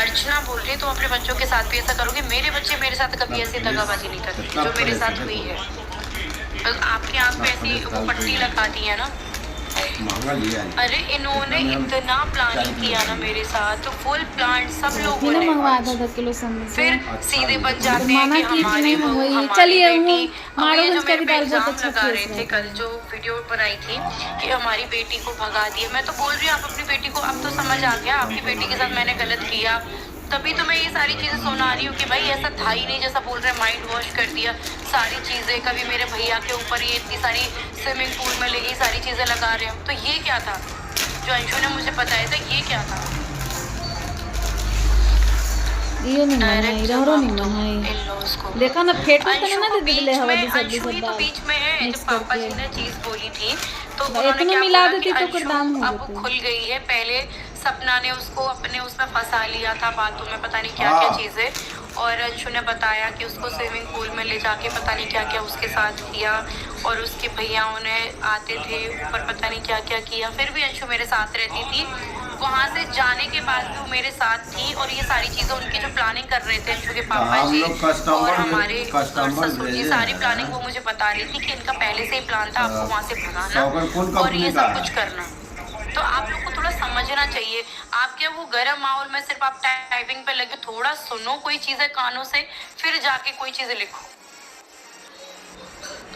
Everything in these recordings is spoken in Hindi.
अर्चना बोल रही तो अपने बच्चों के साथ भी ऐसा करोगे? मेरे बच्चे मेरे साथ कभी ऐसी दगाबाजी नहीं करते जो मेरे साथ हुई है। बस आपके आँख पे ऐसी वो पट्टी लगा दी है ना। अरे इन्होंने इतना प्लानिंग किया ना मेरे साथ, तो फुल प्लान सब लोगों ने मंगवाया था 10 किलो समोसे। फिर सीधे बन जाते हैं माना कि कि हमारी नहीं बहू मंगवाई। हमारी चलिए बेटी। अब ये माड़ोगंज जो का मेरे भी पे दाल बहुत इल्जाम अच्छा लगा केस रहे थे कल जो वीडियो बनाई थी कि हमारी बेटी को भगा दिया, मैं तो बोल रही हूँ आप अपनी बेटी को, अब तो समझ आ गया आपकी बेटी के साथ मैंने गलत किया, तभी तो मैं ये सारी चीजें सुना रही हूँ कि भाई ऐसा था ही नहीं जैसा बोल रहे हैं, माइंड वॉश कर दिया सारी चीजें। कभी मेरे भैया के ऊपर ये इतनी सारी स्विमिंग पूल में लेगी सारी चीजें लगा रहे हो, तो ये क्या था जो अंशु ने मुझे बताया था, ये क्या था? ये नहीं मनाई रहो नहीं मनाई देखा ना फेटो तो ना दे दिले हवा दी सब अंशु ही तो बीच में है। जब पापा जी ने चीज बोली थी तो इतना उन्होंने क्या मिला बोला कि देती तो कर दाम अंशु हो अब जाती। खुल गई है। पहले सपना ने उसको अपने उसमें फंसा लिया था बातों में, पता नहीं क्या क्या चीजें, और अंशु ने बताया कि उसको स्विमिंग पूल में ले जाके पता नहीं क्या क्या उसके साथ किया, और उसके भैयाओं ने आते थे ऊपर पता नहीं क्या क्या किया। फिर भी अंशु मेरे साथ रहती थी, वहां से जाने के बाद भी वो मेरे साथ थी, और ये सारी चीजें उनकी जो प्लानिंग कर रहे थे अंशु के पापा जी और हमारे ससुर जी, सारी प्लानिंग वो मुझे बता रही थी कि इनका पहले से ही प्लान था आपको वहां से भगाना और ये सब कुछ करना। तो आप लोग को थोड़ा समझना चाहिए। आप क्या वो गर्म माहौल में सिर्फ आप टाइपिंग पे लगे, थोड़ा सुनो कोई चीजें कानों से, फिर जाके कोई चीजें लिखो।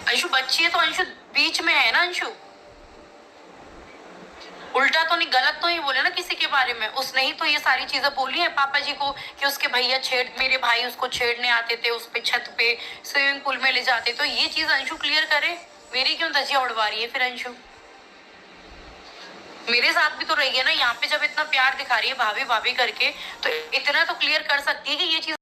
अंशु बच्ची है तो अंशु बीच में है ना, अंशु उल्टा तो नहीं, गलत तो नहीं बोले ना किसी के बारे में। उसने ही तो ये सारी चीजें बोली है पापा जी को कि उसके भैया मेरे भाई उसको छेड़ने आते थे, उस पे छत पे स्विमिंग पूल में ले जाते। तो ये चीज अंशु क्लियर करे, मेरी क्यों धजिया उड़वा रही है फिर अंशु? मेरे साथ भी तो रही है ना यहाँ पे, जब इतना प्यार दिखा रही है भाभी भाभी करके, तो इतना तो क्लियर कर सकती है कि ये चीज